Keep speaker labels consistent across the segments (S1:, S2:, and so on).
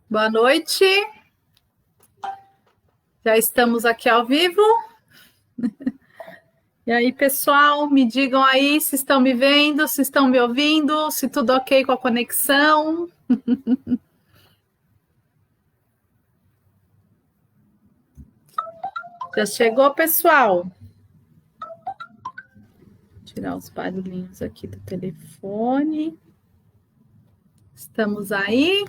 S1: Boa noite. Já estamos aqui ao vivo. E aí, pessoal, me digam aí se estão me vendo, se estão me ouvindo, se tudo ok com a conexão. Já chegou, pessoal? Vou tirar os barulhinhos aqui do telefone. Estamos aí.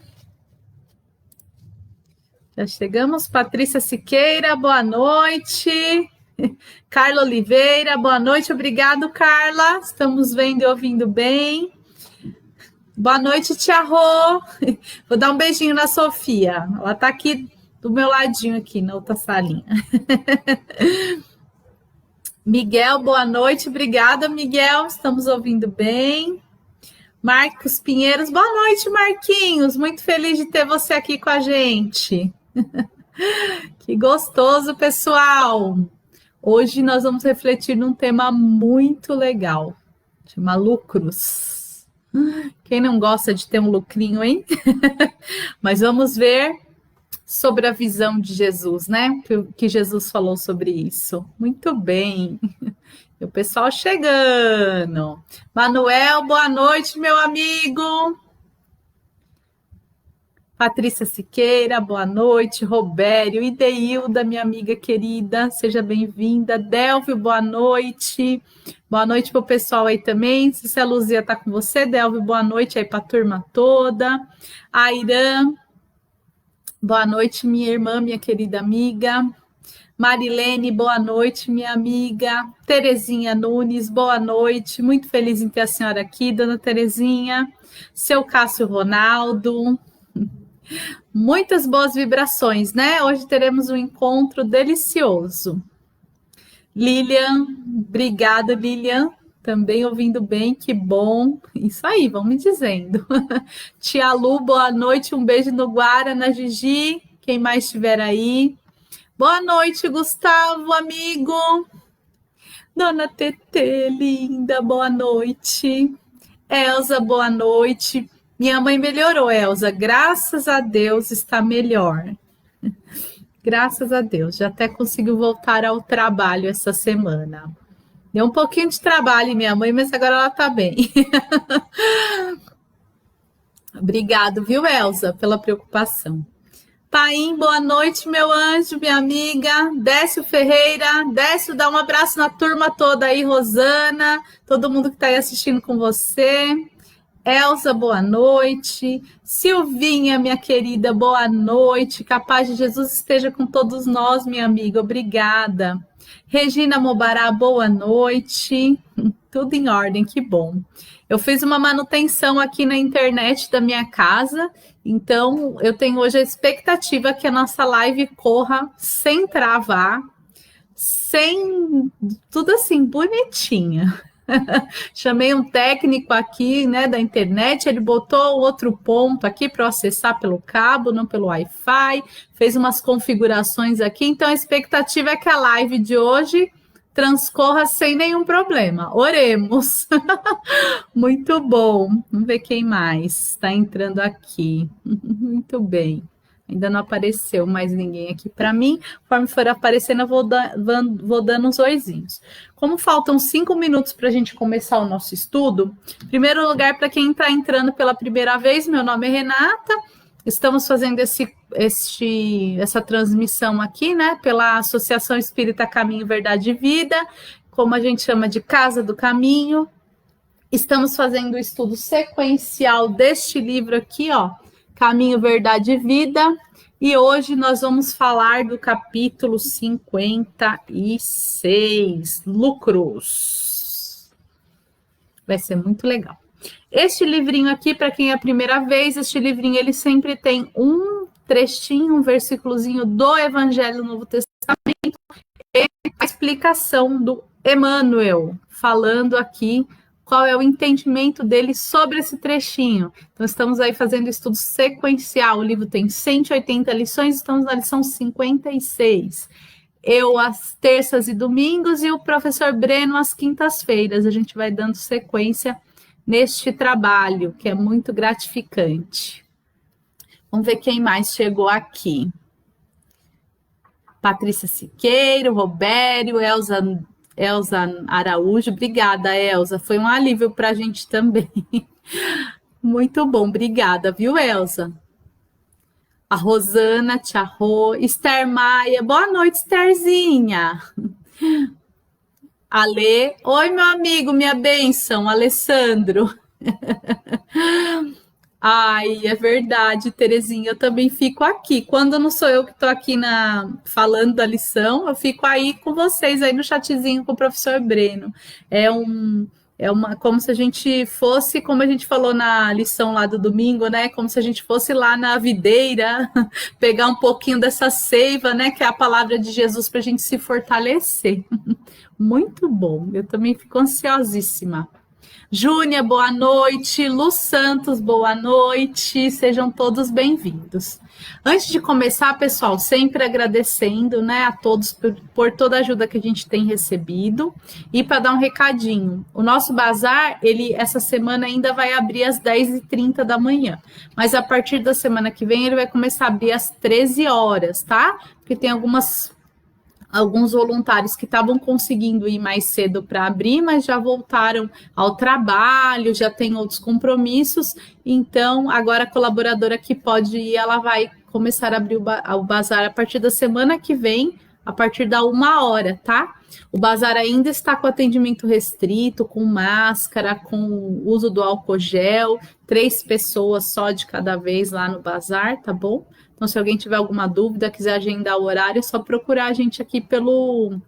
S1: Já chegamos. Patrícia Siqueira, boa noite. Carla Oliveira, boa noite. Obrigado, Carla. Estamos vendo e ouvindo bem. Boa noite, Tia Rô. Vou dar um beijinho na Sofia. Ela está aqui do meu ladinho, aqui na outra salinha. Miguel, boa noite. Obrigada, Miguel. Estamos ouvindo bem. Marcos Pinheiros, boa noite, Marquinhos. Muito feliz de ter você aqui com a gente. Que gostoso, pessoal. Hoje nós vamos refletir num tema muito legal. Chama lucros. Quem não gosta de ter um lucrinho, hein? Mas vamos ver sobre a visão de Jesus, né? Que Jesus falou sobre isso. Muito bem. E o pessoal chegando. Manuel, boa noite, meu amigo. Patrícia Siqueira, boa noite. Robério, Ideilda, minha amiga querida, seja bem-vinda. Delvio, boa noite. Boa noite para o pessoal aí também. Se a Luzia está com você, Delvio, boa noite aí para a turma toda. Airã, boa noite, minha irmã, minha querida amiga. Marilene, boa noite, minha amiga. Terezinha Nunes, boa noite. Muito feliz em ter a senhora aqui, dona Terezinha. Seu Cássio Ronaldo. Muitas boas vibrações, né? Hoje teremos um encontro delicioso. Lilian, obrigada, Lilian. Também ouvindo bem, que bom. Isso aí, vão me dizendo. Tia Lu, boa noite. Um beijo no Guara, na Gigi. Quem mais estiver aí. Boa noite, Gustavo, amigo. Dona Tetê, linda, boa noite. Elza, boa noite. Minha mãe melhorou, Elza. Graças a Deus está melhor. Graças a Deus. Já até conseguiu voltar ao trabalho essa semana. Deu um pouquinho de trabalho em minha mãe, mas agora ela está bem. Obrigado, viu, Elza, pela preocupação. Paim, boa noite, meu anjo, minha amiga. Décio Ferreira. Décio, dá um abraço na turma toda aí, Rosana. Todo mundo que está aí assistindo com você. Elza, boa noite. Silvinha, minha querida, boa noite. Que a paz de Jesus esteja com todos nós, minha amiga. Obrigada. Regina Mobará, boa noite. Tudo em ordem, que bom. Eu fiz uma manutenção aqui na internet da minha casa, então eu tenho hoje a expectativa que a nossa live corra sem travar, sem tudo assim, bonitinha. Chamei um técnico aqui, né, da internet, ele botou outro ponto aqui para eu acessar pelo cabo, não pelo Wi-Fi, fez umas configurações aqui, então a expectativa é que a live de hoje transcorra sem nenhum problema. Oremos. Muito bom. Vamos ver quem mais está entrando aqui. Muito bem. Ainda não apareceu mais ninguém aqui para mim. Conforme for aparecendo, eu vou dando uns oizinhos. Como faltam 5 minutos para a gente começar o nosso estudo, em primeiro lugar, para quem está entrando pela primeira vez, meu nome é Renata. Estamos fazendo essa transmissão aqui, né, pela Associação Espírita Caminho, Verdade e Vida, como a gente chama de Casa do Caminho. Estamos fazendo o estudo sequencial deste livro aqui, ó, Caminho, Verdade e Vida, e hoje nós vamos falar do capítulo 56, Lucros. Vai ser muito legal. Este livrinho aqui, para quem é a primeira vez, este livrinho ele sempre tem um trechinho, um versículozinho do Evangelho do Novo Testamento e a explicação do Emmanuel, falando aqui qual é o entendimento dele sobre esse trechinho. Então, estamos aí fazendo estudo sequencial, o livro tem 180 lições, estamos na lição 56. Eu às terças e domingos e o professor Breno às quintas-feiras. A gente vai dando sequência neste trabalho, que é muito gratificante. Vamos ver quem mais chegou aqui. Patrícia Siqueiro, Robério, Elza Araújo. Obrigada, Elza. Foi um alívio para a gente também. Muito bom, obrigada, viu, Elza? A Rosana, Tia Rô, Esther Maia. Boa noite, Estherzinha. Ale. Oi, meu amigo, minha bênção, Alessandro. Ai, é verdade, Terezinha, eu também fico aqui. Quando não sou eu que estou aqui falando da lição, eu fico aí com vocês, aí no chatzinho com o professor Breno. Como se a gente fosse, como a gente falou na lição lá do domingo, né? Como se a gente fosse lá na videira, pegar um pouquinho dessa seiva, né? Que é a palavra de Jesus para a gente se fortalecer. Muito bom, eu também fico ansiosíssima. Júnia, boa noite. Lu Santos, boa noite. Sejam todos bem-vindos. Antes de começar, pessoal, sempre agradecendo, né, a todos por toda a ajuda que a gente tem recebido. E para dar um recadinho, o nosso bazar, essa semana ainda vai abrir às 10h30 da manhã. Mas a partir da semana que vem, ele vai começar a abrir às 13 horas, tá? Porque tem alguns voluntários que estavam conseguindo ir mais cedo para abrir, mas já voltaram ao trabalho, já tem outros compromissos, então agora a colaboradora que pode ir, ela vai começar a abrir o bazar a partir da semana que vem, a partir da 1h, tá? O bazar ainda está com atendimento restrito, com máscara, com uso do álcool gel, 3 pessoas só de cada vez lá no bazar, tá bom? Então, se alguém tiver alguma dúvida, quiser agendar o horário, é só procurar a gente aqui pelo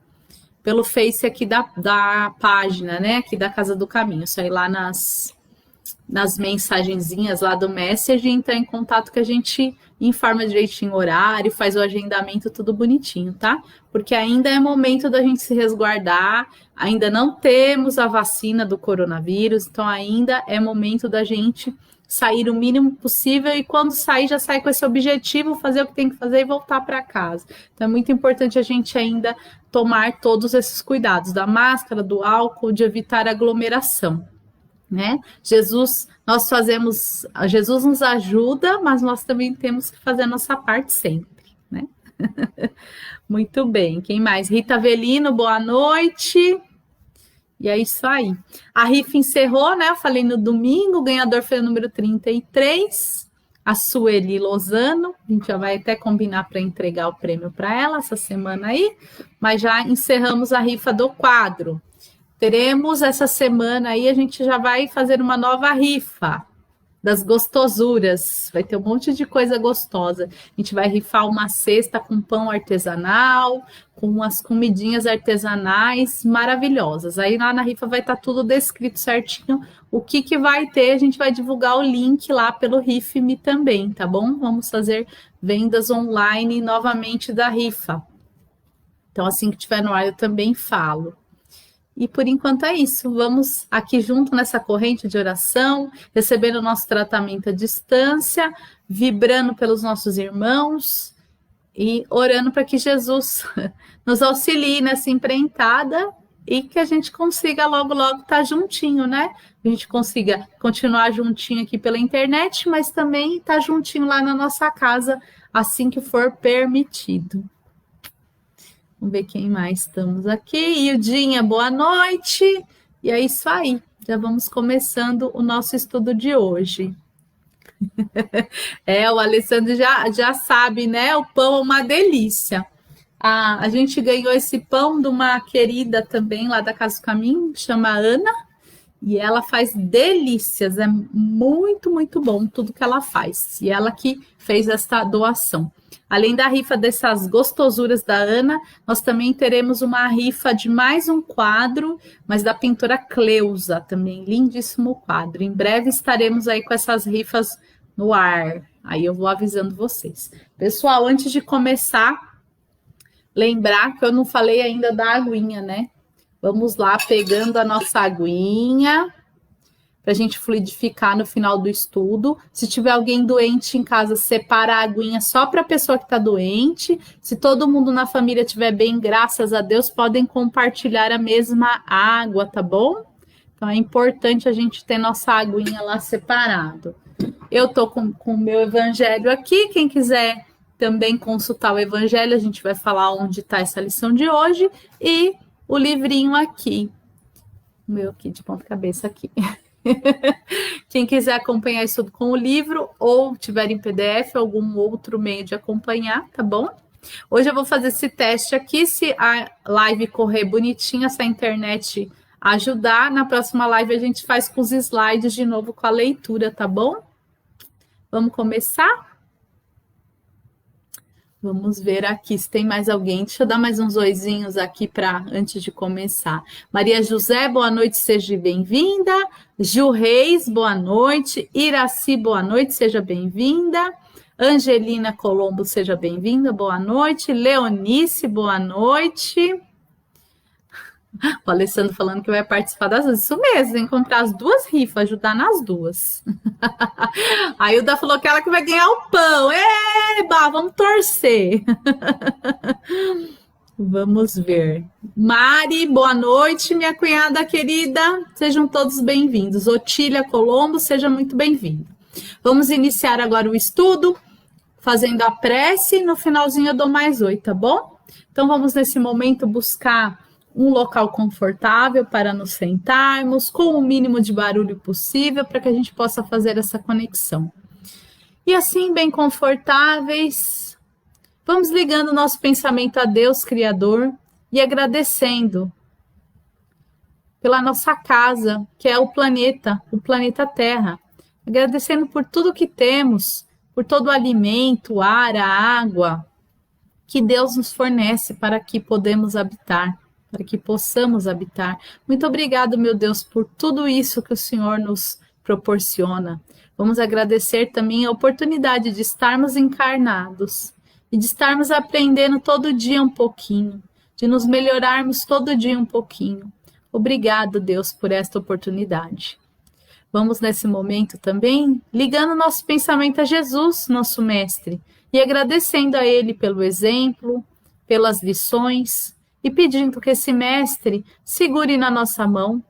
S1: Face aqui da página, né? Aqui da Casa do Caminho. Só ir lá nas mensagenzinhas lá do Message e entrar em contato que a gente informa direitinho o horário, faz o agendamento, tudo bonitinho, tá? Porque ainda é momento da gente se resguardar, ainda não temos a vacina do coronavírus, então ainda é momento da gente sair o mínimo possível e quando sair, já sai com esse objetivo, fazer o que tem que fazer e voltar para casa. Então é muito importante a gente ainda tomar todos esses cuidados, da máscara, do álcool, de evitar aglomeração, né? Jesus nos ajuda, mas nós também temos que fazer a nossa parte sempre, né? Muito bem, quem mais? Rita Avelino, boa noite. E é isso aí. A rifa encerrou, né? Eu falei no domingo, o ganhador foi o número 33, a Sueli Lozano. A gente já vai até combinar para entregar o prêmio para ela essa semana aí, mas já encerramos a rifa do quadro. Teremos essa semana aí, a gente já vai fazer uma nova rifa das gostosuras. Vai ter um monte de coisa gostosa. A gente vai rifar uma cesta com pão artesanal, com umas comidinhas artesanais maravilhosas. Aí lá na rifa vai estar tudo descrito certinho. O que vai ter, a gente vai divulgar o link lá pelo Rife-me também, tá bom? Vamos fazer vendas online novamente da rifa. Então, assim que tiver no ar, eu também falo. E por enquanto é isso, vamos aqui junto nessa corrente de oração, recebendo o nosso tratamento à distância, vibrando pelos nossos irmãos e orando para que Jesus nos auxilie nessa empreitada e que a gente consiga logo estar juntinho, né? A gente consiga continuar juntinho aqui pela internet, mas também estar juntinho lá na nossa casa, assim que for permitido. Vamos ver quem mais estamos aqui. Ildinha, boa noite. E é isso aí. Já vamos começando o nosso estudo de hoje. O Alessandro já sabe, né? O pão é uma delícia. A gente ganhou esse pão de uma querida também lá da Casa do Caminho, chama Ana. E ela faz delícias. É muito, muito bom tudo que ela faz. E ela que fez essa doação. Além da rifa dessas gostosuras da Ana, nós também teremos uma rifa de mais um quadro, mas da pintora Cleusa, também lindíssimo quadro. Em breve estaremos aí com essas rifas no ar, aí eu vou avisando vocês. Pessoal, antes de começar, lembrar que eu não falei ainda da aguinha, né? Vamos lá, pegando a nossa aguinha, para a gente fluidificar no final do estudo. Se tiver alguém doente em casa, separa a aguinha só para a pessoa que está doente. Se todo mundo na família estiver bem, graças a Deus, podem compartilhar a mesma água, tá bom? Então é importante a gente ter nossa aguinha lá separado. Eu estou com o meu evangelho aqui. Quem quiser também consultar o evangelho, a gente vai falar onde está essa lição de hoje. E o livrinho aqui. O meu aqui, de ponta cabeça aqui. Quem quiser acompanhar isso com o livro ou tiver em PDF, algum outro meio de acompanhar, tá bom? Hoje eu vou fazer esse teste aqui, se a live correr bonitinha, se a internet ajudar, na próxima live a gente faz com os slides de novo com a leitura, tá bom? Vamos começar? Vamos ver aqui se tem mais alguém. Deixa eu dar mais uns oizinhos aqui antes de começar. Maria José, boa noite, seja bem-vinda. Gil Reis, boa noite. Iraci, boa noite, seja bem-vinda. Angelina Colombo, seja bem-vinda, boa noite. Leonice, boa noite. O Alessandro falando que vai participar das duas. Isso mesmo, tem que comprar as duas rifas, ajudar nas duas. A Hilda falou que ela que vai ganhar o pão. Eba, vamos torcer. Vamos ver. Mari, boa noite, minha cunhada querida. Sejam todos bem-vindos. Otília Colombo, seja muito bem-vinda. Vamos iniciar agora o estudo, fazendo a prece. No finalzinho eu dou mais 8, tá bom? Então vamos nesse momento buscar um local confortável para nos sentarmos, com o mínimo de barulho possível, para que a gente possa fazer essa conexão. E assim, bem confortáveis, vamos ligando nosso pensamento a Deus Criador e agradecendo pela nossa casa, que é o planeta Terra. Agradecendo por tudo que temos, por todo o alimento, o ar, a água, que Deus nos fornece para que possamos habitar. Muito obrigado, meu Deus, por tudo isso que o Senhor nos proporciona. Vamos agradecer também a oportunidade de estarmos encarnados e de estarmos aprendendo todo dia um pouquinho, de nos melhorarmos todo dia um pouquinho. Obrigado, Deus, por esta oportunidade. Vamos nesse momento também ligando nosso pensamento a Jesus, nosso mestre, e agradecendo a Ele pelo exemplo, pelas lições, e pedindo que esse mestre segure na nossa mão,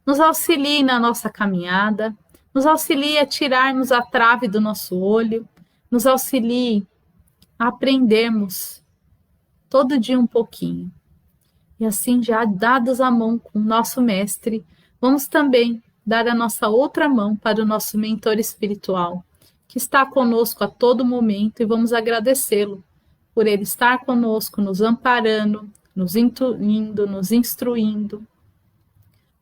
S1: nos auxilie na nossa caminhada, nos auxilie a tirarmos a trave do nosso olho, nos auxilie a aprendermos todo dia um pouquinho. E assim, já dados a mão com o nosso mestre, vamos também dar a nossa outra mão para o nosso mentor espiritual, que está conosco a todo momento, e vamos agradecê-lo por ele estar conosco, nos amparando, nos intuindo, nos instruindo.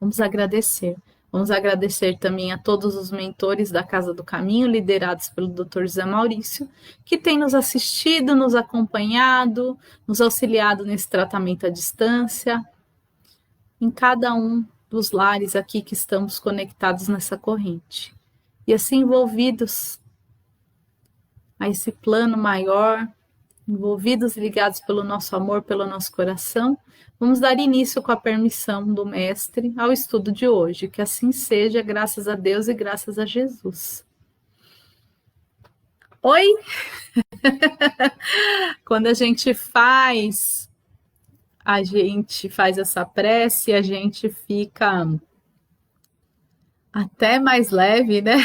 S1: Vamos agradecer. Vamos agradecer também a todos os mentores da Casa do Caminho, liderados pelo Dr. José Maurício, que tem nos assistido, nos acompanhado, nos auxiliado nesse tratamento à distância, em cada um dos lares aqui que estamos conectados nessa corrente. E assim envolvidos a esse plano maior, envolvidos e ligados pelo nosso amor, pelo nosso coração, vamos dar início com a permissão do Mestre ao estudo de hoje. Que assim seja, graças a Deus e graças a Jesus. Oi! Quando a gente faz essa prece, a gente fica até mais leve, né?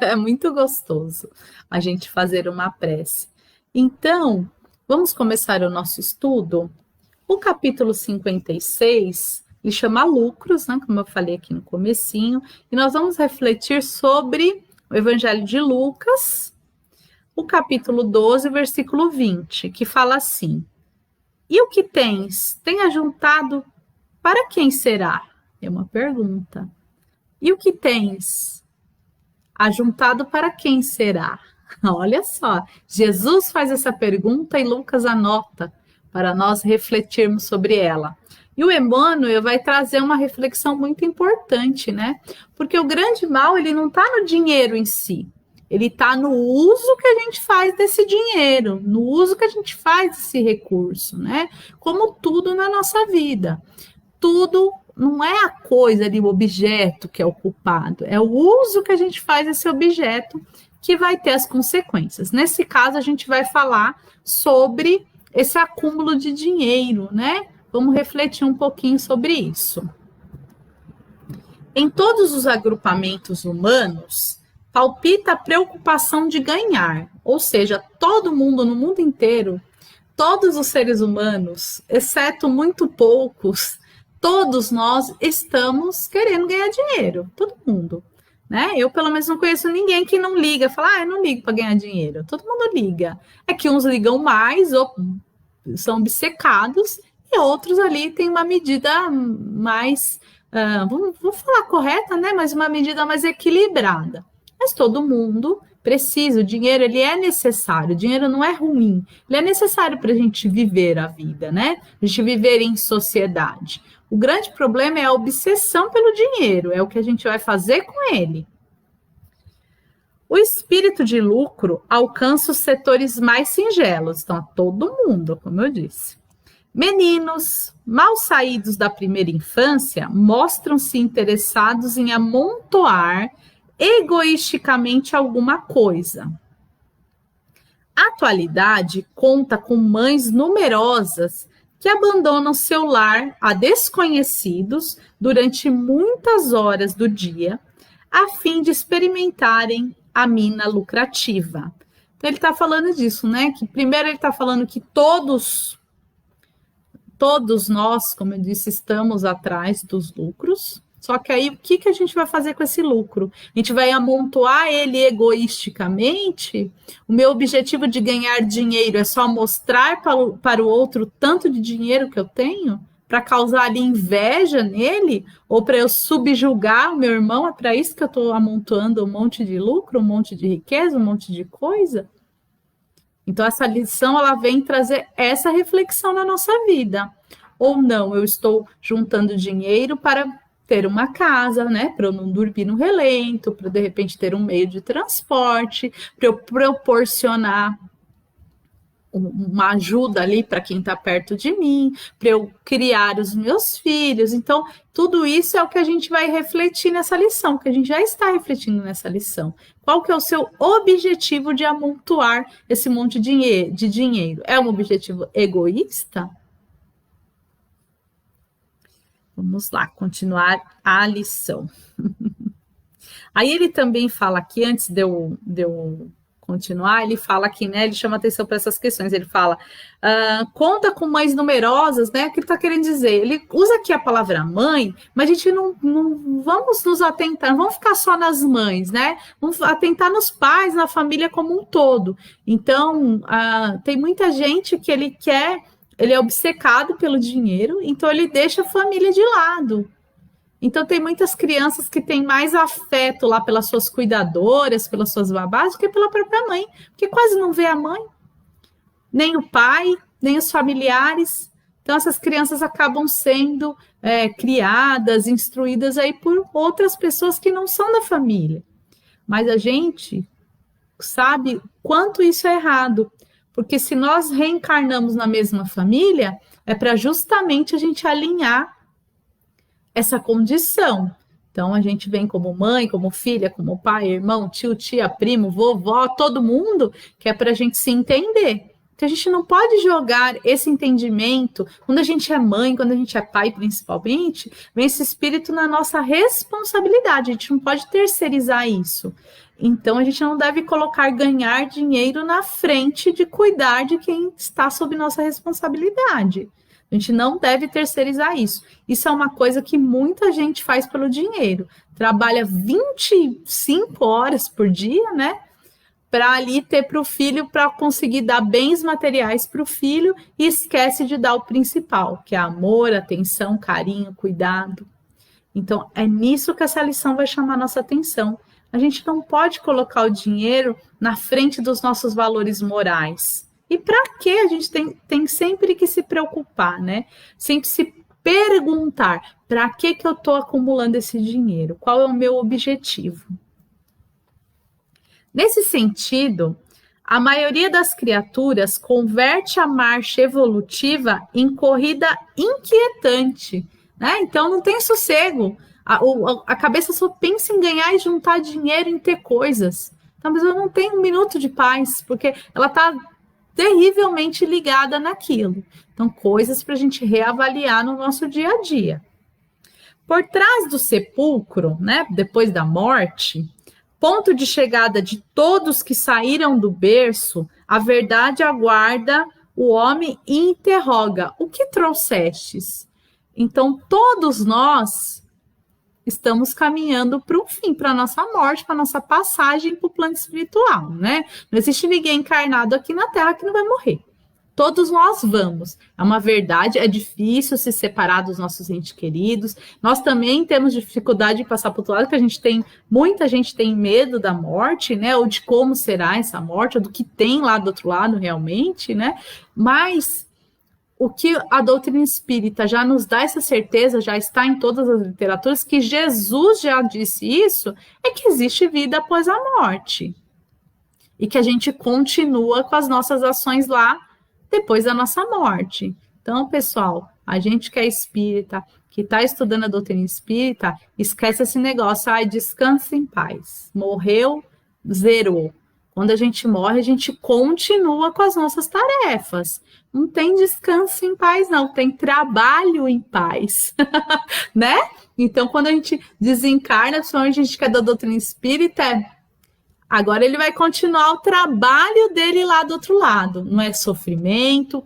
S1: É muito gostoso a gente fazer uma prece. Então, vamos começar o nosso estudo. O capítulo 56, ele chama Lucros, né, como eu falei aqui no comecinho, e nós vamos refletir sobre o Evangelho de Lucas, o capítulo 12, versículo 20, que fala assim: e o que tens? Tenha juntado, para quem será? É uma pergunta. E o que tens? Ajuntado para quem será? Olha só, Jesus faz essa pergunta e Lucas anota para nós refletirmos sobre ela. E o Emmanuel vai trazer uma reflexão muito importante, né? Porque o grande mal, ele não está no dinheiro em si, ele está no uso que a gente faz desse dinheiro, no uso que a gente faz desse recurso, né? Como tudo na nossa vida. Tudo não é a coisa ali, o objeto que é o culpado, é o uso que a gente faz desse objeto que vai ter as consequências. Nesse caso, a gente vai falar sobre esse acúmulo de dinheiro, né? Vamos refletir um pouquinho sobre isso. Em todos os agrupamentos humanos, palpita a preocupação de ganhar, ou seja, todo mundo no mundo inteiro, todos os seres humanos, exceto muito poucos, todos nós estamos querendo ganhar dinheiro, todo mundo. Né? Eu, pelo menos, não conheço ninguém que não liga, fala, eu não ligo para ganhar dinheiro. Todo mundo liga. É que uns ligam mais, ou são obcecados, e outros ali têm uma medida mais, vou falar correta, né? Mas uma medida mais equilibrada. Mas todo mundo precisa, o dinheiro ele é necessário, o dinheiro não é ruim, ele é necessário para a gente viver a vida, né? A gente viver em sociedade. O grande problema é a obsessão pelo dinheiro, é o que a gente vai fazer com ele. O espírito de lucro alcança os setores mais singelos, então a todo mundo, como eu disse. Meninos, mal saídos da primeira infância, mostram-se interessados em amontoar egoisticamente alguma coisa. A atualidade conta com mães numerosas que abandonam seu lar a desconhecidos durante muitas horas do dia, a fim de experimentarem a mina lucrativa. Então, ele está falando disso, né? Que primeiro ele está falando que todos nós, como eu disse, estamos atrás dos lucros. Só que aí, o que a gente vai fazer com esse lucro? A gente vai amontoar ele egoisticamente? O meu objetivo de ganhar dinheiro é só mostrar para o outro tanto de dinheiro que eu tenho? Para causar ali inveja nele? Ou para eu subjugar o meu irmão? É para isso que eu estou amontoando um monte de lucro, um monte de riqueza, um monte de coisa? Então, essa lição ela vem trazer essa reflexão na nossa vida. Ou não, eu estou juntando dinheiro para ter uma casa, né, para eu não dormir no relento, para de repente ter um meio de transporte, para eu proporcionar uma ajuda ali para quem está perto de mim, para eu criar os meus filhos. Então, tudo isso é o que a gente vai refletir nessa lição, que a gente já está refletindo nessa lição. Qual que é o seu objetivo de amontoar esse monte de dinheiro? É um objetivo egoísta? Vamos lá, continuar a lição. Aí ele também fala aqui, antes de eu continuar, ele fala aqui, né? Ele chama atenção para essas questões. Ele fala, conta com mães numerosas, né? O que ele está querendo dizer? Ele usa aqui a palavra mãe, mas a gente não vamos nos atentar, não vamos ficar só nas mães, né? Vamos atentar nos pais, na família como um todo. Então, tem muita gente que ele é obcecado pelo dinheiro, então ele deixa a família de lado. Então, tem muitas crianças que têm mais afeto lá pelas suas cuidadoras, pelas suas babás, do que pela própria mãe, porque quase não vê a mãe, nem o pai, nem os familiares. Então, essas crianças acabam sendo criadas, instruídas aí por outras pessoas que não são da família. Mas a gente sabe quanto isso é errado, porque se nós reencarnamos na mesma família, é para justamente a gente alinhar essa condição. Então, a gente vem como mãe, como filha, como pai, irmão, tio, tia, primo, vovó, todo mundo, que é para a gente se entender. Então, a gente não pode jogar esse entendimento, quando a gente é mãe, quando a gente é pai, principalmente, vem esse espírito na nossa responsabilidade, a gente não pode terceirizar isso. Então, a gente não deve colocar ganhar dinheiro na frente de cuidar de quem está sob nossa responsabilidade. A gente não deve terceirizar isso. Isso é uma coisa que muita gente faz pelo dinheiro. Trabalha 25 horas por dia, né? Para ali ter para o filho, para conseguir dar bens materiais para o filho e esquece de dar o principal, que é amor, atenção, carinho, cuidado. Então, é nisso que essa lição vai chamar nossa atenção. A gente não pode colocar o dinheiro na frente dos nossos valores morais. E para que a gente tem sempre que se preocupar, né? Sempre se perguntar, para que eu estou acumulando esse dinheiro? Qual é o meu objetivo? Nesse sentido, a maioria das criaturas converte a marcha evolutiva em corrida inquietante, né? Então não tem sossego. A cabeça só pensa em ganhar e juntar dinheiro, em ter coisas. Então, mas eu não tenho um minuto de paz, porque ela está terrivelmente ligada naquilo. Então, coisas para a gente reavaliar no nosso dia a dia. Por trás do sepulcro, né, depois da morte, Ponto de chegada de todos que saíram do berço, a verdade aguarda o homem e interroga: o que trouxestes? Então, todos nós estamos caminhando para um fim, para a nossa morte, para a nossa passagem para o plano espiritual, né? Não existe ninguém encarnado aqui na Terra que não vai morrer. Todos nós vamos. É uma verdade, é difícil se separar dos nossos entes queridos. Nós também temos dificuldade de passar para o outro lado, porque muita gente tem medo da morte, né? Ou de como será essa morte, ou do que tem lá do outro lado realmente, né? Mas o que a doutrina espírita já nos dá essa certeza, já está em todas as literaturas, que Jesus já disse isso, é que existe vida após a morte. E que a gente continua com as nossas ações lá depois da nossa morte. Então, pessoal, a gente que é espírita, que está estudando a doutrina espírita, esquece esse negócio, descansa em paz. Morreu, zerou. Quando a gente morre, a gente continua com as nossas tarefas. Não tem descanso em paz, não. Tem trabalho em paz, né? Então, quando a gente desencarna, principalmente a gente que é da doutrina espírita, agora ele vai continuar o trabalho dele lá do outro lado. Não é sofrimento.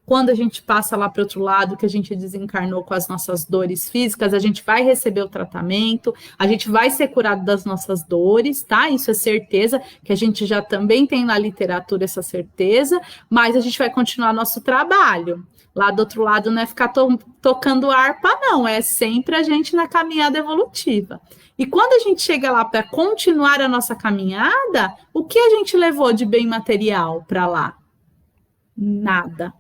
S1: Quando a gente passa lá para o outro lado, que a gente desencarnou com as nossas dores físicas, a gente vai receber o tratamento, a gente vai ser curado das nossas dores, tá? Isso é certeza, que a gente já também tem na literatura essa certeza, mas a gente vai continuar nosso trabalho. Lá do outro lado não é ficar tocando harpa, não, é sempre a gente na caminhada evolutiva. E quando a gente chega lá para continuar a nossa caminhada, o que a gente levou de bem material para lá? Nada.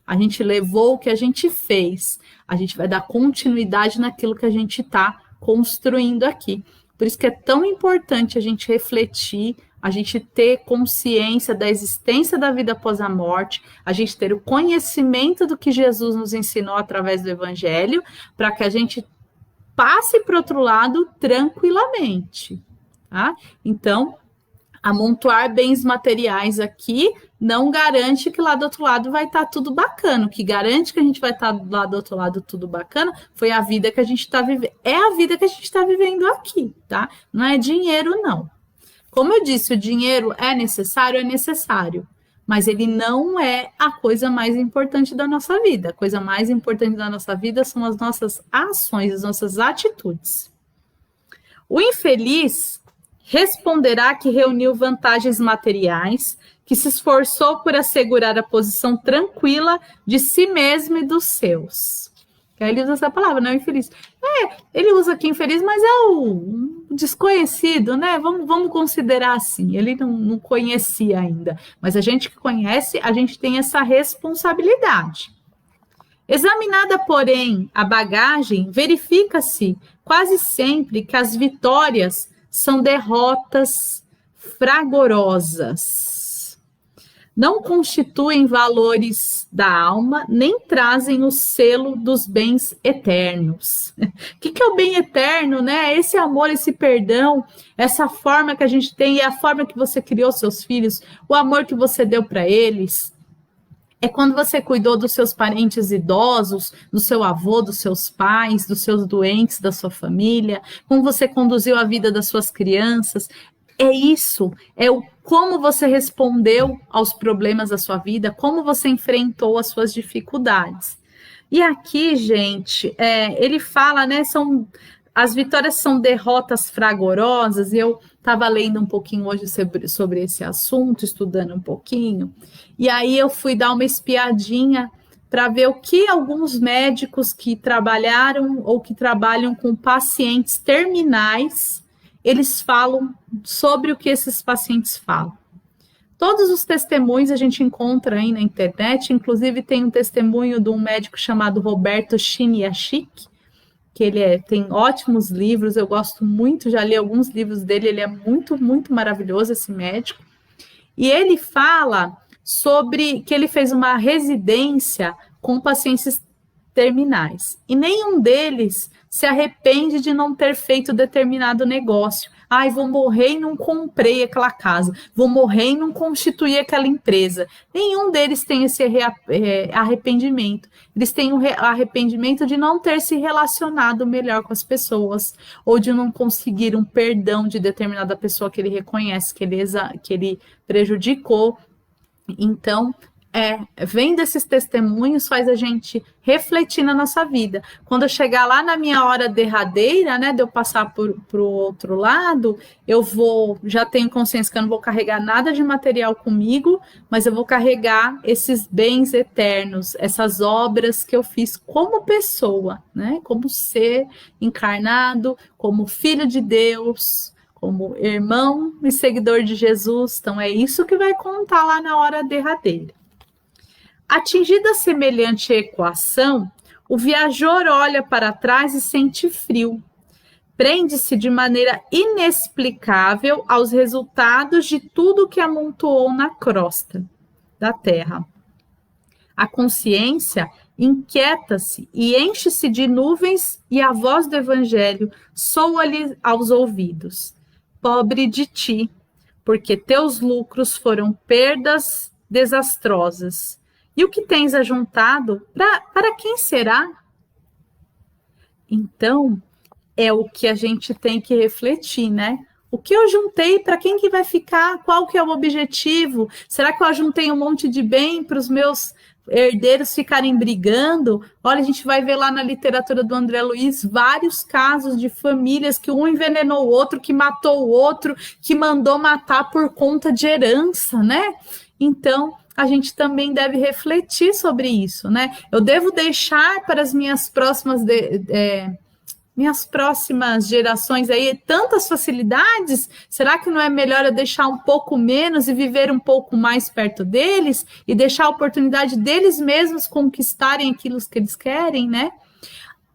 S1: A gente levou o que a gente fez. A gente vai dar continuidade naquilo que a gente está construindo aqui. Por isso que é tão importante a gente refletir, a gente ter consciência da existência da vida após a morte, a gente ter o conhecimento do que Jesus nos ensinou através do Evangelho, para que a gente passe para o outro lado tranquilamente. Tá? Então, amontoar bens materiais aqui não garante que lá do outro lado vai estar tudo bacana. O que garante que a gente vai estar lá do outro lado tudo bacana foi a vida que a gente está vivendo. É a vida que a gente está vivendo aqui, tá? Não é dinheiro, não. Como eu disse, o dinheiro é necessário, mas ele não é a coisa mais importante da nossa vida. A coisa mais importante da nossa vida são as nossas ações, as nossas atitudes. O infeliz responderá que reuniu vantagens materiais, que se esforçou por assegurar a posição tranquila de si mesmo e dos seus. Aí ele usa essa palavra, não é infeliz. Ele usa aqui infeliz, mas é o desconhecido, né? Vamos considerar assim. Ele não conhecia ainda. Mas a gente que conhece, a gente tem essa responsabilidade. Examinada, porém, a bagagem, verifica-se quase sempre que as vitórias são derrotas fragorosas. Não constituem valores da alma, nem trazem o selo dos bens eternos. O que é o bem eterno, né? Esse amor, esse perdão, essa forma que a gente tem, é a forma que você criou seus filhos, o amor que você deu para eles. É quando você cuidou dos seus parentes idosos, do seu avô, dos seus pais, dos seus doentes, da sua família, como você conduziu a vida das suas crianças. É isso, é o como você respondeu aos problemas da sua vida, como você enfrentou as suas dificuldades. E aqui, gente, ele fala, né, as vitórias são derrotas fragorosas, e eu estava lendo um pouquinho hoje sobre esse assunto, estudando um pouquinho, e aí eu fui dar uma espiadinha para ver o que alguns médicos que trabalharam ou que trabalham com pacientes terminais, eles falam sobre o que esses pacientes falam. Todos os testemunhos a gente encontra aí na internet, inclusive tem um testemunho de um médico chamado Roberto Chiniachik, que ele tem ótimos livros, eu gosto muito, já li alguns livros dele, ele é muito, muito maravilhoso, esse médico. E ele fala sobre que ele fez uma residência com pacientes terminais, e nenhum deles se arrepende de não ter feito determinado negócio. Ai, vou morrer e não comprei aquela casa, vou morrer e não constituí aquela empresa. Nenhum deles tem esse arrependimento. Eles têm o arrependimento de não ter se relacionado melhor com as pessoas, ou de não conseguir um perdão de determinada pessoa que ele reconhece, que ele prejudicou. Então, vendo esses testemunhos faz a gente refletir na nossa vida. Quando eu chegar lá na minha hora derradeira, né, de eu passar para o outro lado, já tenho consciência que eu não vou carregar nada de material comigo, mas eu vou carregar esses bens eternos, essas obras que eu fiz como pessoa, né, como ser encarnado, como filho de Deus, como irmão e seguidor de Jesus. Então é isso que vai contar lá na hora derradeira. Atingida semelhante equação, o viajor olha para trás e sente frio. Prende-se de maneira inexplicável aos resultados de tudo que amontoou na crosta da terra. A consciência inquieta-se e enche-se de nuvens, e a voz do evangelho soa-lhe aos ouvidos. Pobre de ti, porque teus lucros foram perdas desastrosas. E o que tens ajuntado, para quem será? Então, é o que a gente tem que refletir, né? O que eu juntei, para quem que vai ficar? Qual que é o objetivo? Será que eu ajuntei um monte de bem para os meus herdeiros ficarem brigando? Olha, a gente vai ver lá na literatura do André Luiz vários casos de famílias que um envenenou o outro, que matou o outro, que mandou matar por conta de herança, né? Então, a gente também deve refletir sobre isso, né? Eu devo deixar para as minhas próximas gerações aí tantas facilidades? Será que não é melhor eu deixar um pouco menos e viver um pouco mais perto deles e deixar a oportunidade deles mesmos conquistarem aquilo que eles querem, né?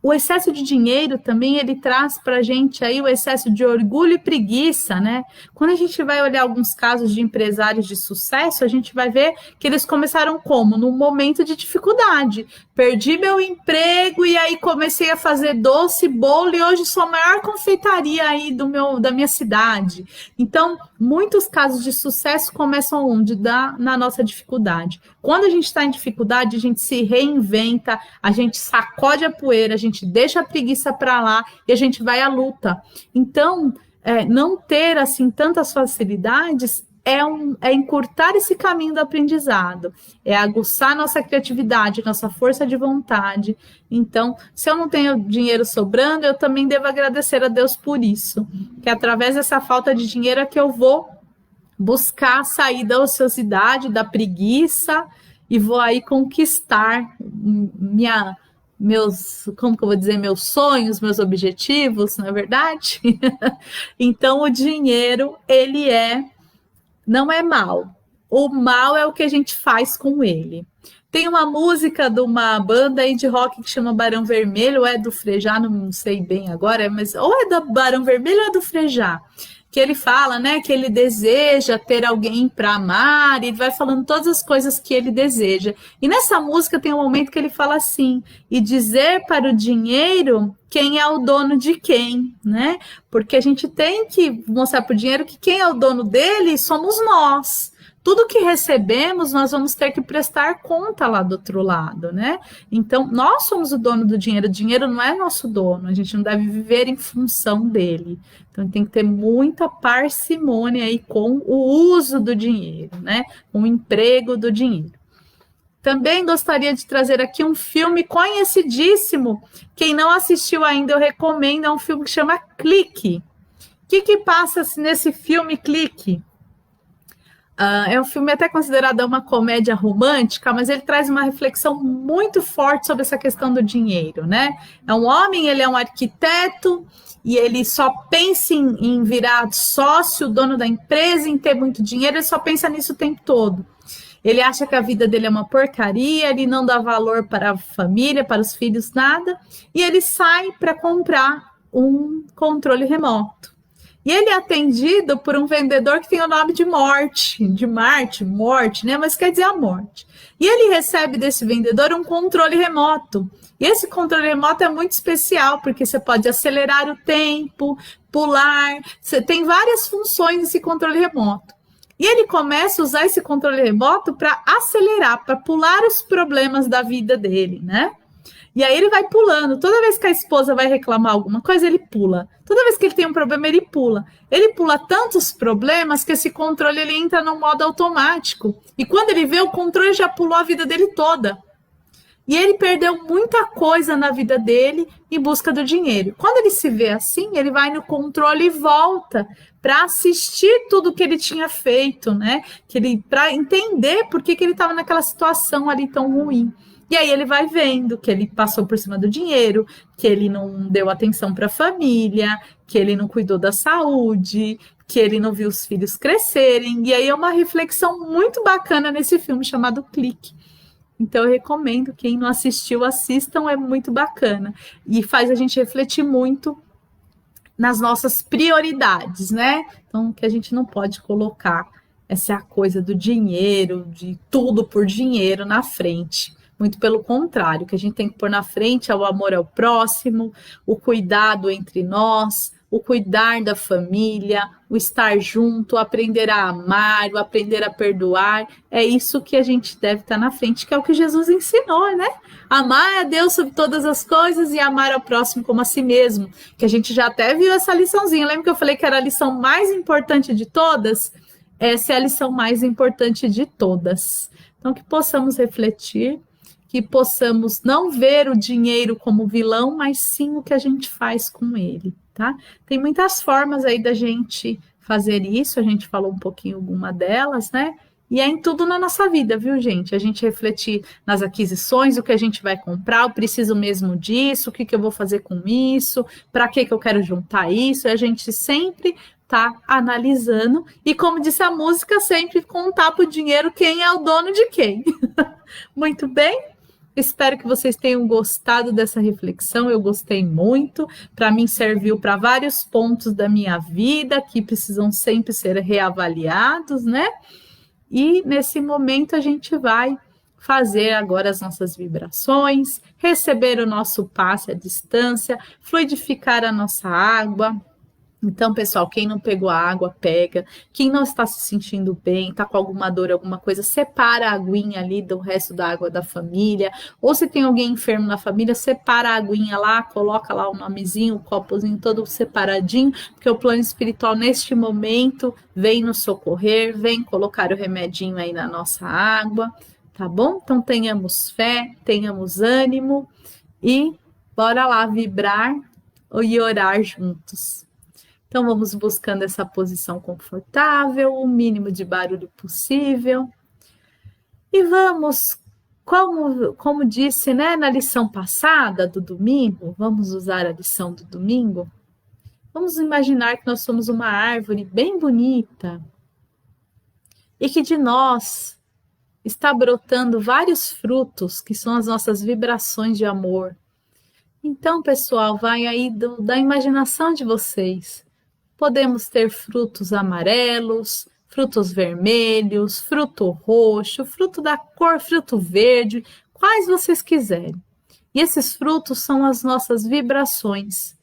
S1: O excesso de dinheiro também, ele traz para a gente aí o excesso de orgulho e preguiça, né? Quando a gente vai olhar alguns casos de empresários de sucesso, a gente vai ver que eles começaram como? Num momento de dificuldade. Perdi meu emprego e aí comecei a fazer doce, bolo, e hoje sou a maior confeitaria aí da minha cidade. Então, muitos casos de sucesso começam onde? Na nossa dificuldade. Quando a gente está em dificuldade, a gente se reinventa, a gente sacode a poeira, a gente deixa a preguiça para lá e a gente vai à luta. Então, não ter assim tantas facilidades é encurtar esse caminho do aprendizado, é aguçar nossa criatividade, nossa força de vontade. Então, se eu não tenho dinheiro sobrando, eu também devo agradecer a Deus por isso, que através dessa falta de dinheiro é que eu vou buscar sair da ociosidade, da preguiça, e vou aí conquistar meus sonhos, meus objetivos, não é verdade? Então, o dinheiro, ele não é mal. O mal é o que a gente faz com ele. Tem uma música de uma banda aí de rock que chama Barão Vermelho, ou é do Frejá, não sei bem agora, mas ou é do Barão Vermelho ou é do Frejá, que ele fala, né, que ele deseja ter alguém para amar, e vai falando todas as coisas que ele deseja. E nessa música tem um momento que ele fala assim: e dizer para o dinheiro quem é o dono de quem, né? Porque a gente tem que mostrar para o dinheiro que quem é o dono dele somos nós. Tudo que recebemos, nós vamos ter que prestar conta lá do outro lado, né? Então, nós somos o dono do dinheiro. O dinheiro não é nosso dono. A gente não deve viver em função dele. Então, tem que ter muita parcimônia aí com o uso do dinheiro, né? Com o emprego do dinheiro. Também gostaria de trazer aqui um filme conhecidíssimo. Quem não assistiu ainda, eu recomendo. É um filme que chama Clique. O que passa nesse filme Clique? É um filme até considerado uma comédia romântica, mas ele traz uma reflexão muito forte sobre essa questão do dinheiro, né? É um homem, ele é um arquiteto e ele só pensa em virar sócio, dono da empresa, em ter muito dinheiro, ele só pensa nisso o tempo todo. Ele acha que a vida dele é uma porcaria, ele não dá valor para a família, para os filhos, nada, e ele sai para comprar um controle remoto. E ele é atendido por um vendedor que tem o nome de Morte, de Marte, morte, né? Mas quer dizer a morte. E ele recebe desse vendedor um controle remoto. E esse controle remoto é muito especial, porque você pode acelerar o tempo, pular, você tem várias funções nesse controle remoto. E ele começa a usar esse controle remoto para acelerar, para pular os problemas da vida dele, né? E aí ele vai pulando. Toda vez que a esposa vai reclamar alguma coisa, ele pula. Toda vez que ele tem um problema, ele pula. Ele pula tantos problemas que esse controle ele entra no modo automático. E quando ele vê, o controle já pulou a vida dele toda. E ele perdeu muita coisa na vida dele em busca do dinheiro. Quando ele se vê assim, ele vai no controle e volta para assistir tudo que ele tinha feito, né? Para entender por que ele estava naquela situação ali tão ruim. E aí ele vai vendo que ele passou por cima do dinheiro, que ele não deu atenção para a família, que ele não cuidou da saúde, que ele não viu os filhos crescerem. E aí é uma reflexão muito bacana nesse filme chamado Clique. Então eu recomendo, quem não assistiu, assistam, é muito bacana. E faz a gente refletir muito nas nossas prioridades, né? Então, que a gente não pode colocar essa coisa do dinheiro, de tudo por dinheiro na frente. Muito pelo contrário, o que a gente tem que pôr na frente é o amor ao próximo, o cuidado entre nós, o cuidar da família, o estar junto, o aprender a amar, o aprender a perdoar. É isso que a gente deve estar na frente, que é o que Jesus ensinou, né? Amar a Deus sobre todas as coisas e amar ao próximo como a si mesmo. Que a gente já até viu essa liçãozinha. Lembra que eu falei que era a lição mais importante de todas? Essa é a lição mais importante de todas. Então, que possamos refletir, que possamos não ver o dinheiro como vilão, mas sim o que a gente faz com ele, tá? Tem muitas formas aí da gente fazer isso, a gente falou um pouquinho alguma delas, né? E é em tudo na nossa vida, viu, gente? A gente refletir nas aquisições, o que a gente vai comprar, eu preciso mesmo disso, o que eu vou fazer com isso, para que eu quero juntar isso, e a gente sempre tá analisando, e como disse a música, sempre contar para o dinheiro quem é o dono de quem. Muito bem? Espero que vocês tenham gostado dessa reflexão, eu gostei muito, para mim serviu para vários pontos da minha vida que precisam sempre ser reavaliados, né? E nesse momento a gente vai fazer agora as nossas vibrações, receber o nosso passe à distância, fluidificar a nossa água. Então, pessoal, quem não pegou a água, pega. Quem não está se sentindo bem, está com alguma dor, alguma coisa, separa a aguinha ali do resto da água da família. Ou se tem alguém enfermo na família, separa a aguinha lá, coloca lá o nomezinho, o copozinho todo separadinho, porque o plano espiritual, neste momento, vem nos socorrer, vem colocar o remedinho aí na nossa água, tá bom? Então, tenhamos fé, tenhamos ânimo e bora lá vibrar e orar juntos. Então, vamos buscando essa posição confortável, o mínimo de barulho possível. E vamos, como disse, né, na lição passada do domingo, vamos usar a lição do domingo. Vamos imaginar que nós somos uma árvore bem bonita e que de nós está brotando vários frutos, que são as nossas vibrações de amor. Então, pessoal, vai aí da imaginação de vocês. Podemos ter frutos amarelos, frutos vermelhos, fruto roxo, fruto da cor, fruto verde, quais vocês quiserem. E esses frutos são as nossas vibrações.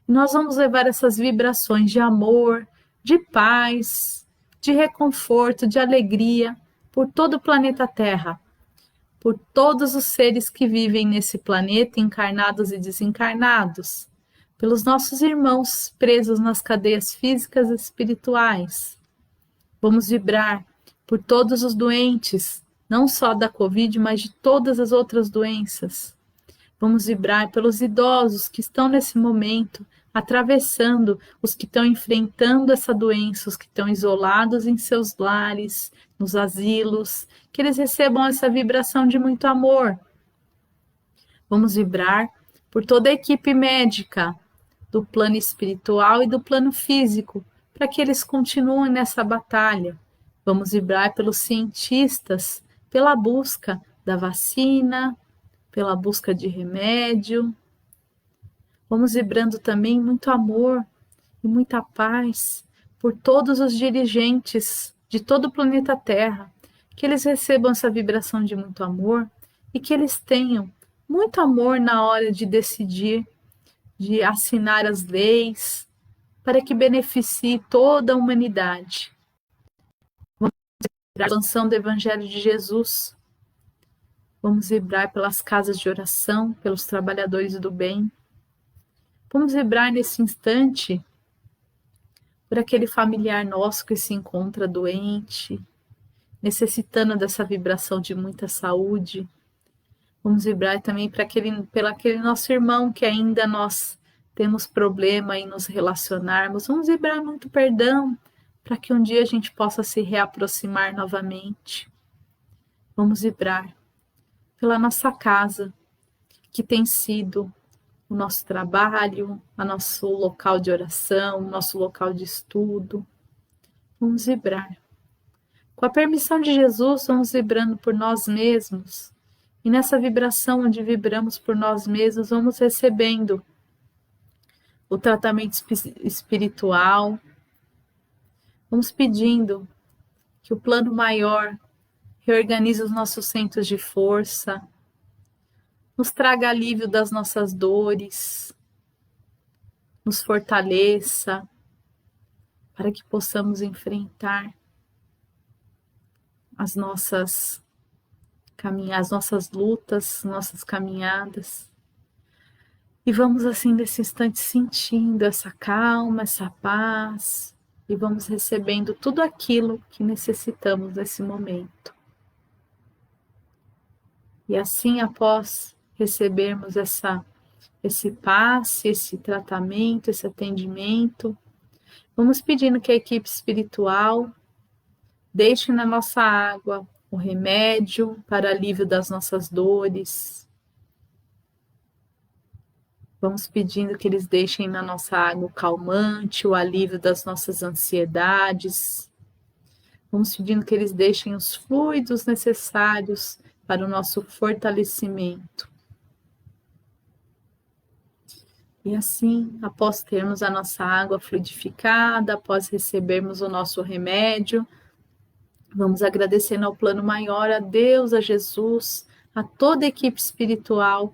S1: E nós vamos levar essas vibrações de amor, de paz, de reconforto, de alegria por todo o planeta Terra, por todos os seres que vivem nesse planeta, encarnados e desencarnados, pelos nossos irmãos presos nas cadeias físicas e espirituais. Vamos vibrar por todos os doentes, não só da Covid, mas de todas as outras doenças. Vamos vibrar pelos idosos que estão nesse momento atravessando, os que estão enfrentando essa doença, os que estão isolados em seus lares, nos asilos, que eles recebam essa vibração de muito amor. Vamos vibrar por toda a equipe médica, do plano espiritual e do plano físico, para que eles continuem nessa batalha. Vamos vibrar pelos cientistas, pela busca da vacina, pela busca de remédio. Vamos vibrando também muito amor e muita paz por todos os dirigentes de todo o planeta Terra, que eles recebam essa vibração de muito amor e que eles tenham muito amor na hora de decidir, de assinar as leis, para que beneficie toda a humanidade. Vamos vibrar a expansão do Evangelho de Jesus. Vamos vibrar pelas casas de oração, pelos trabalhadores do bem. Vamos vibrar nesse instante por aquele familiar nosso que se encontra doente, necessitando dessa vibração de muita saúde. Vamos vibrar também pelo aquele nosso irmão que ainda nós temos problema em nos relacionarmos. Vamos vibrar muito perdão para que um dia a gente possa se reaproximar novamente. Vamos vibrar pela nossa casa, que tem sido o nosso trabalho, o nosso local de oração, o nosso local de estudo. Vamos vibrar. Com a permissão de Jesus, vamos vibrando por nós mesmos. E nessa vibração onde vibramos por nós mesmos, vamos recebendo o tratamento espiritual. Vamos pedindo que o plano maior reorganize os nossos centros de força, nos traga alívio das nossas dores, nos fortaleça para que possamos enfrentar as nossas lutas, nossas caminhadas. E vamos assim nesse instante sentindo essa calma, essa paz, e vamos recebendo tudo aquilo que necessitamos nesse momento. E assim, após recebermos esse passe, esse tratamento, esse atendimento, vamos pedindo que a equipe espiritual deixe na nossa água o remédio para alívio das nossas dores. Vamos pedindo que eles deixem na nossa água o calmante, o alívio das nossas ansiedades. Vamos pedindo que eles deixem os fluidos necessários para o nosso fortalecimento. E assim, após termos a nossa água fluidificada, após recebermos o nosso remédio, vamos agradecendo ao plano maior, a Deus, a Jesus, a toda a equipe espiritual,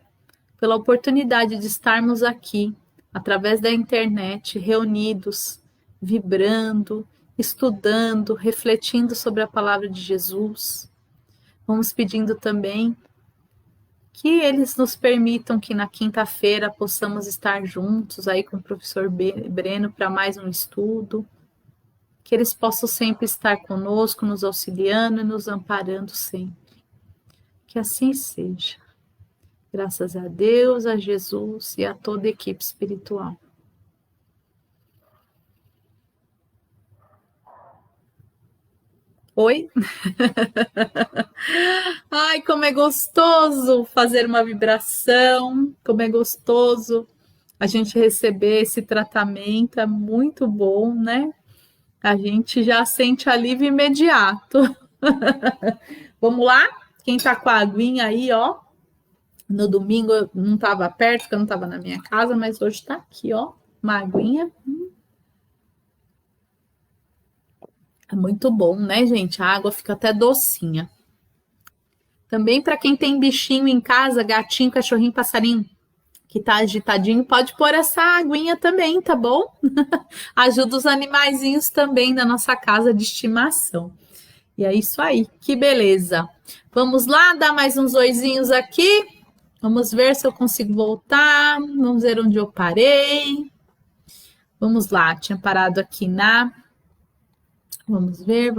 S1: pela oportunidade de estarmos aqui, através da internet, reunidos, vibrando, estudando, refletindo sobre a palavra de Jesus. Vamos pedindo também que eles nos permitam que na quinta-feira possamos estar juntos aí com o professor Breno para mais um estudo, que eles possam sempre estar conosco, nos auxiliando e nos amparando sempre. Que assim seja. Graças a Deus, a Jesus e a toda a equipe espiritual. Oi? Ai, como é gostoso fazer uma vibração, como é gostoso a gente receber esse tratamento, é muito bom, né? A gente já sente alívio imediato. Vamos lá? Quem tá com a aguinha aí, ó. No domingo eu não estava perto, porque eu não estava na minha casa, mas hoje está aqui, ó, uma aguinha. É muito bom, né, gente? A água fica até docinha. Também para quem tem bichinho em casa, gatinho, cachorrinho, passarinho, que tá agitadinho, pode pôr essa aguinha também, tá bom? Ajuda os animaizinhos também da nossa casa de estimação. E é isso aí, que beleza. Vamos lá, dar mais uns oizinhos aqui. Vamos ver se eu consigo voltar. Vamos ver onde eu parei. Vamos lá, tinha parado aqui na... Vamos ver.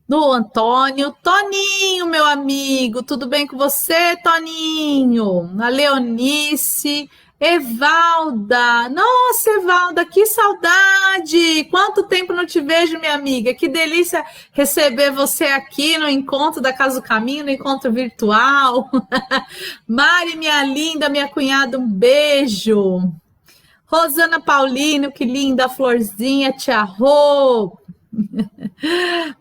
S1: No Antônio. Toninho, meu amigo, tudo bem com você, Toninho? A Leonice. Evalda. Nossa, Evalda, que saudade! Quanto tempo não te vejo, minha amiga. Que delícia receber você aqui no encontro da Casa do Caminho, no encontro virtual. Mari, minha linda, minha cunhada, um beijo. Rosana Paulino, que linda, florzinha, tia Rô.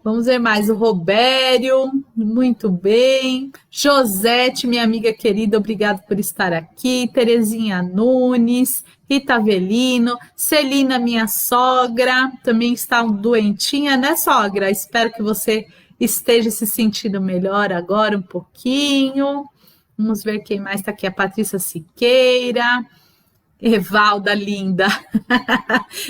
S1: Vamos ver mais, o Robério, muito bem. Josete, minha amiga querida, obrigado por estar aqui. Terezinha Nunes, Rita Avelino, Celina, minha sogra, também está doentinha, né, sogra? Espero que você esteja se sentindo melhor agora um pouquinho. Vamos ver quem mais está aqui. A Patrícia Siqueira. Evalda, linda.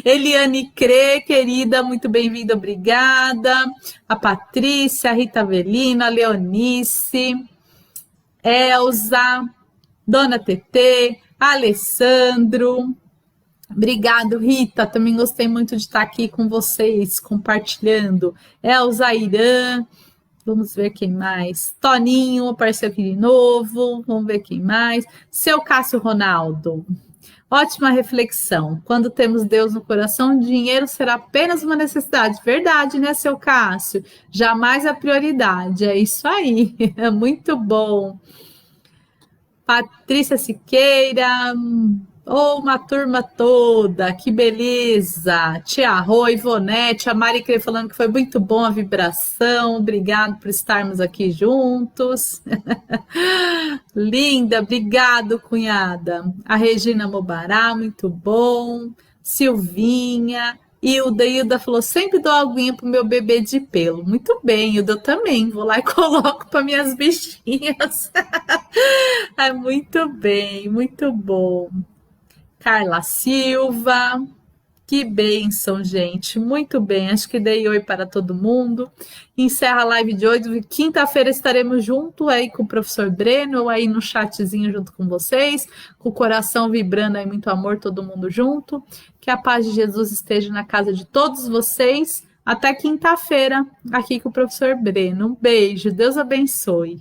S1: Eliane Crê, querida, muito bem-vinda, obrigada. A Patrícia, a Rita Avelina, a Leonice, Elza, Dona Tetê, Alessandro. Obrigado, Rita, também gostei muito de estar aqui com vocês, compartilhando. Elza Irã, vamos ver quem mais. Toninho, apareceu aqui de novo, vamos ver quem mais. Seu Cássio Ronaldo. Ótima reflexão. Quando temos Deus no coração, dinheiro será apenas uma necessidade. Verdade, né, seu Cássio? Jamais a prioridade. É isso aí. É muito bom. Patrícia Siqueira. Uma turma toda. Que beleza. Tia Rô, Ivonete, a Mari Crê falando que foi muito bom a vibração. Obrigado por estarmos aqui juntos. Linda, obrigado, cunhada. A Regina Mobará, muito bom. Silvinha. Hilda falou, sempre dou aguinha pro meu bebê de pelo. Muito bem, Hilda, eu também. Vou lá e coloco para minhas bichinhas. É muito bem, muito bom. Carla Silva. Que bênção, gente. Muito bem. Acho que dei oi para todo mundo. Encerra a live de hoje. Quinta-feira estaremos junto aí com o professor Breno, ou aí no chatzinho junto com vocês, com o coração vibrando aí, muito amor, todo mundo junto. Que a paz de Jesus esteja na casa de todos vocês. Até quinta-feira, aqui com o professor Breno. Um beijo. Deus abençoe.